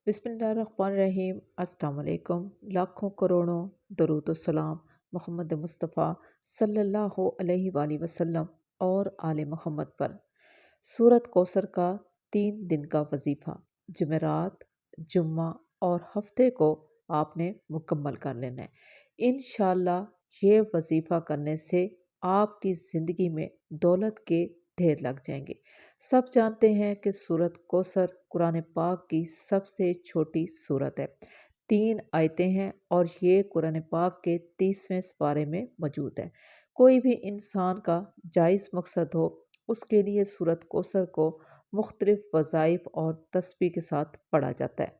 बिस्मिल्लाहिर्रहमानिर्रहीम। अस्सलाम वालेकुम। लाखों करोड़ों दरूद व सलाम मोहम्मद मुस्तफ़ा सल्लल्लाहु अलैहि वालैहि वसल्लम और आले मोहम्मद पर। सूरत कौसर का 3 दिन का वजीफ़ा जुमेरात, जुम्मा और हफ्ते को आपने मुकम्मल कर लेना है। इंशाअल्लाह ये वजीफ़ा करने से आपकी ज़िंदगी में दौलत के ढेर लग जाएंगे। सब जानते हैं कि सूरत कौसर कुरान पाक की सबसे छोटी सूरत है। 3 आयतें हैं और ये कुरान पाक के 30वें पारे में मौजूद है। कोई भी इंसान का जायज़ मकसद हो, उसके लिए सूरत कौसर को मुख्तलिफ वज़ाइफ और तस्बीह के साथ पढ़ा जाता है।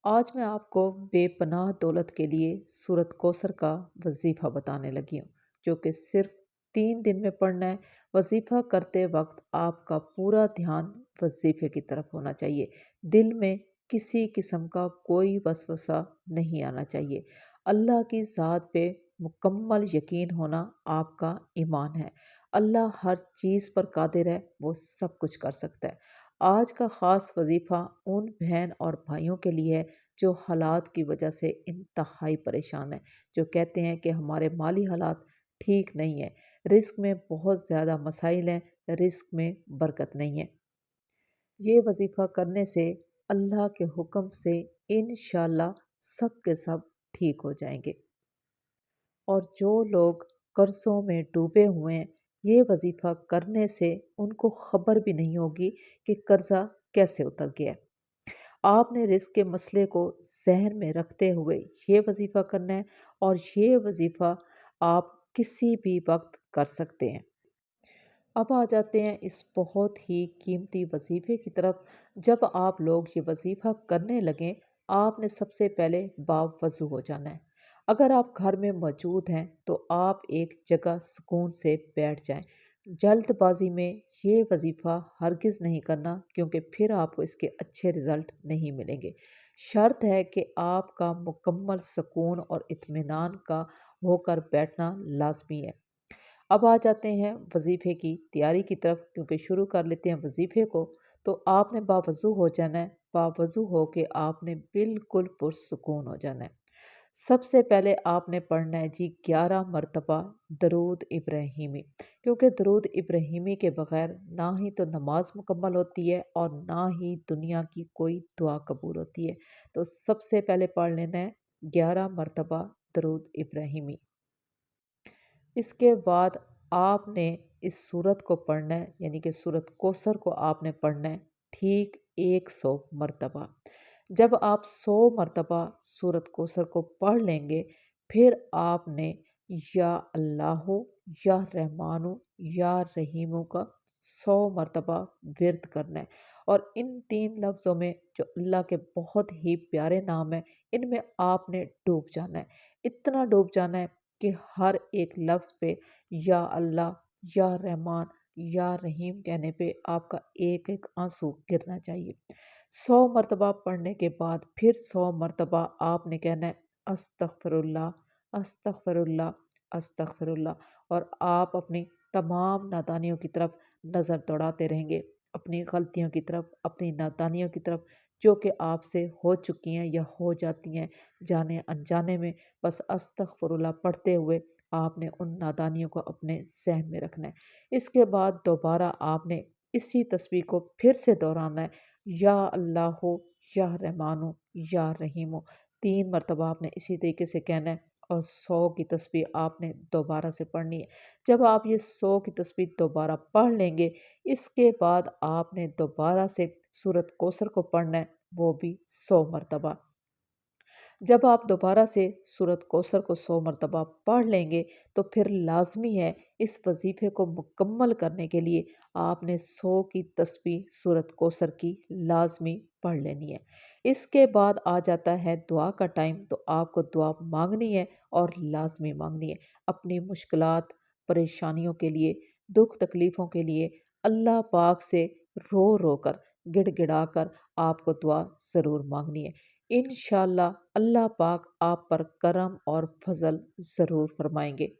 आज मैं आपको बेपनाह दौलत के लिए सूरत कौसर का वजीफ़ा बताने लगी हूँ, जो कि सिर्फ 3 दिन में पढ़ना है। वजीफ़ा करते वक्त आपका पूरा ध्यान वजीफ़े की तरफ होना चाहिए। दिल में किसी किस्म का कोई वसवसा नहीं आना चाहिए। अल्लाह की ज़ात पे मुकम्मल यकीन होना आपका ईमान है। अल्लाह हर चीज़ पर कादिर है, वो सब कुछ कर सकता है। आज का ख़ास वजीफ़ा उन बहन और भाइयों के लिए है जो हालात की वजह से इंतहाई परेशान है, जो कहते हैं कि हमारे माली हालात ठीक नहीं है, रिस्क में बहुत ज़्यादा मसाइल हैं, रिस्क में बरकत नहीं है। ये वजीफ़ा करने से अल्लाह के हुक्म से इंशाअल्लाह सब के सब ठीक हो जाएंगे। और जो लोग कर्ज़ों में डूबे हुए हैं, ये वजीफ़ा करने से उनको खबर भी नहीं होगी कि कर्ज़ा कैसे उतर गया है। आपने रिस्क के मसले को ज़हन में रखते हुए ये वजीफ़ा करना है और ये वजीफ़ा आप किसी भी वक्त कर सकते हैं। अब आ जाते हैं इस बहुत ही कीमती वजीफ़े की तरफ। जब आप लोग ये वजीफ़ा करने लगें, आपने सबसे पहले बावज़ू हो जाना है। अगर आप घर में मौजूद हैं तो आप एक जगह सुकून से बैठ जाएं। जल्दबाजी में ये वजीफ़ा हरगिज़ नहीं करना, क्योंकि फिर आपको इसके अच्छे रिज़ल्ट नहीं मिलेंगे। शर्त है कि आपका मुकम्मल सुकून और इत्मीनान का होकर बैठना लाजमी है। अब आ जाते हैं वजीफ़े की तैयारी की तरफ, क्योंकि शुरू कर लेते हैं वजीफ़े को। तो आपने बावज़ू हो जाना है। बावज़ू हो के आपने बिल्कुल पुरसुकून हो जाना है। सबसे पहले आपने पढ़ना है जी 11 मरतबा दरूद इब्राहिमी, क्योंकि दरूद इब्राहिमी के बगैर ना ही तो नमाज मुकम्मल होती है और ना ही दुनिया की कोई दुआ कबूल होती है। तो सबसे पहले पढ़ लेना है 11 मरतबा दरूद इब्राहिमी। इसके बाद आपने इस सूरत को पढ़ना है, यानी कि सूरत कौसर को आपने पढ़ना है ठीक 100 मरतबा। जब आप 100 मरतबा सूरत कौसर को पढ़ लेंगे, फिर आपने या अल्लाहो, या रहमानो, या रहीमो का 100 मरतबा विर्द करना है। और इन 3 लफ्ज़ों में जो अल्लाह के बहुत ही प्यारे नाम है, इनमें आपने डूब जाना है। इतना डूब जाना है कि हर एक लफ्ज़ पे या अल्लाह, या रहमान, या रहीम कहने पे आपका एक एक आंसू गिरना चाहिए। 100 मरतबा पढ़ने के बाद फिर 100 मरतबा आपने कहना है अस्तगफिरुल्लाह, अस्तगफिरुल्लाह, अस्तगफिरुल्लाह। और आप अपनी तमाम नादानियों की तरफ नज़र दौड़ाते रहेंगे, अपनी गलतियों की तरफ, अपनी नादानियों की तरफ, जो कि आपसे हो चुकी हैं या हो जाती हैं जाने अनजाने में। बस अस्तगफिरुल्लाह पढ़ते हुए आपने उन नादानियों को अपने ज़हन में रखना है। इसके बाद दोबारा आपने इसी तस्बीह को फिर से दोहराना है, या अल्लाहो, या रहमानो, या रहीमो। 3 मरतबा आपने इसी तरीके से कहना है और 100 की तस्बीह आपने दोबारा से पढ़नी है। जब आप ये 100 की तस्बीह दोबारा पढ़ लेंगे, इसके बाद आपने दोबारा से सूरत कौसर को पढ़ना है, वो भी 100 मरतबा। जब आप दोबारा से सूरत कौसर को 100 मरतबा पढ़ लेंगे, तो फिर लाज़मी है इस वजीफ़े को मुकम्मल करने के लिए आपने 100 की तस्बीह सूरत कौसर की लाज़मी पढ़ लेनी है। इसके बाद आ जाता है दुआ का टाइम। तो आपको दुआ मांगनी है और लाज़मी मांगनी है। अपनी मुश्किलात, परेशानियों के लिए, दुख तकलीफ़ों के लिए अल्लाह पाक से रो रो कर, गिड़गिड़ा कर आपको दुआ ज़रूर मांगनी है। इंशाअल्लाह अल्लाह पाक आप पर करम और फजल ज़रूर फरमाएंगे।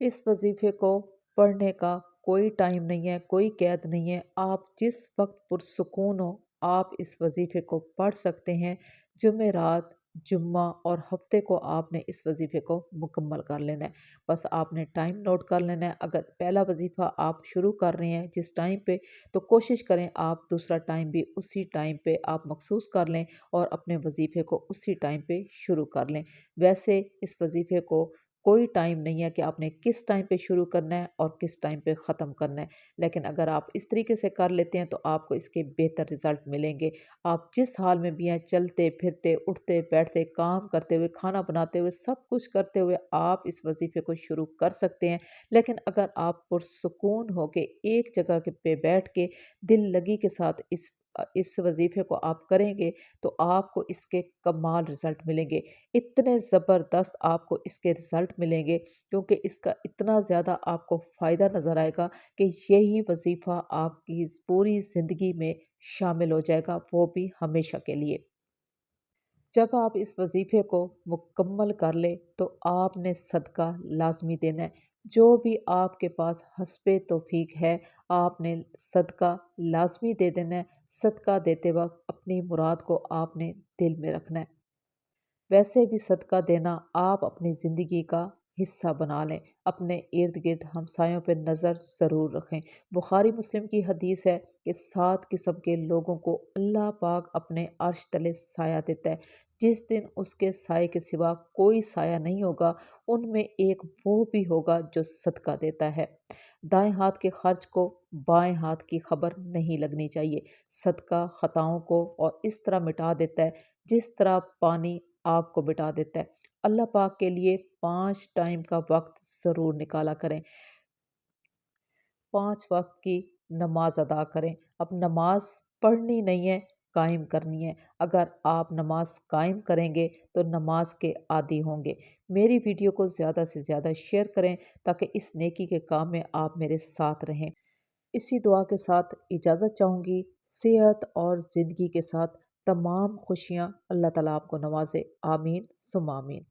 इस वजीफ़े को पढ़ने का कोई टाइम नहीं है, कोई कैद नहीं है। आप जिस वक्त पुरसुकून हो, آپ اس وظیفے کو پڑھ سکتے ہیں۔ جمعرات، جمعہ اور ہفتے کو آپ نے اس وظیفے کو مکمل کر لینا ہے۔ بس آپ نے ٹائم نوٹ کر لینا ہے۔ اگر پہلا وظیفہ آپ شروع کر رہے ہیں جس ٹائم پہ، تو کوشش کریں آپ دوسرا ٹائم بھی اسی ٹائم پہ آپ مخصوص کر لیں اور اپنے وظیفے کو اسی ٹائم پہ شروع کر لیں۔ ویسے اس وظیفے کو کوئی ٹائم نہیں ہے کہ آپ نے کس ٹائم پہ شروع کرنا ہے اور کس ٹائم پہ ختم کرنا ہے، لیکن اگر آپ اس طریقے سے کر لیتے ہیں تو آپ کو اس کے بہتر رزلٹ ملیں گے۔ آپ جس حال میں بھی ہیں، چلتے پھرتے، اٹھتے بیٹھتے، کام کرتے ہوئے، کھانا بناتے ہوئے، سب کچھ کرتے ہوئے آپ اس وظیفے کو شروع کر سکتے ہیں۔ لیکن اگر آپ پرسکون ہو کے ایک جگہ پہ بیٹھ کے دل لگی کے ساتھ اس وظیفے کو آپ کریں گے تو آپ کو اس کے کمال رزلٹ ملیں گے۔ اتنے زبردست آپ کو اس کے رزلٹ ملیں گے کیونکہ اس کا اتنا زیادہ آپ کو فائدہ نظر آئے گا کہ یہی وظیفہ آپ کی پوری زندگی میں شامل ہو جائے گا، وہ بھی ہمیشہ کے لیے۔ جب آپ اس وظیفے کو مکمل کر لیں تو آپ نے صدقہ لازمی دینا ہے۔ جو بھی آپ کے پاس حسب توفیق ہے، آپ نے صدقہ لازمی دے دینا ہے۔ صدقہ دیتے وقت اپنی مراد کو آپ نے دل میں رکھنا ہے۔ ویسے بھی صدقہ دینا آپ اپنی زندگی کا حصہ بنا لیں۔ اپنے ارد گرد ہمسایوں پہ نظر ضرور رکھیں۔ بخاری مسلم کی حدیث ہے کہ 7 قسم کے لوگوں کو اللہ پاک اپنے عرش تلے سایہ دیتا ہے۔ جس دن اس کے سائے کے سوا کوئی سایہ نہیں ہوگا، ان میں ایک وہ بھی ہوگا جو صدقہ دیتا ہے۔ دائیں ہاتھ کے خرچ کو بائیں ہاتھ کی خبر نہیں لگنی چاہیے۔ صدقہ خطاؤں کو اور اس طرح مٹا دیتا ہے جس طرح پانی آگ کو مٹا دیتا ہے۔ اللہ پاک کے لیے 5 ٹائم کا وقت ضرور نکالا کریں۔ 5 وقت کی نماز ادا کریں۔ اب نماز پڑھنی نہیں ہے، قائم کرنی ہے۔ اگر آپ نماز قائم کریں گے تو نماز کے عادی ہوں گے۔ میری ویڈیو کو زیادہ سے زیادہ شیئر کریں تاکہ اس نیکی کے کام میں آپ میرے ساتھ رہیں۔ اسی دعا کے ساتھ اجازت چاہوں گی۔ صحت اور زندگی کے ساتھ تمام خوشیاں اللہ تعالیٰ آپ کو نوازے۔ آمین ثم آمین۔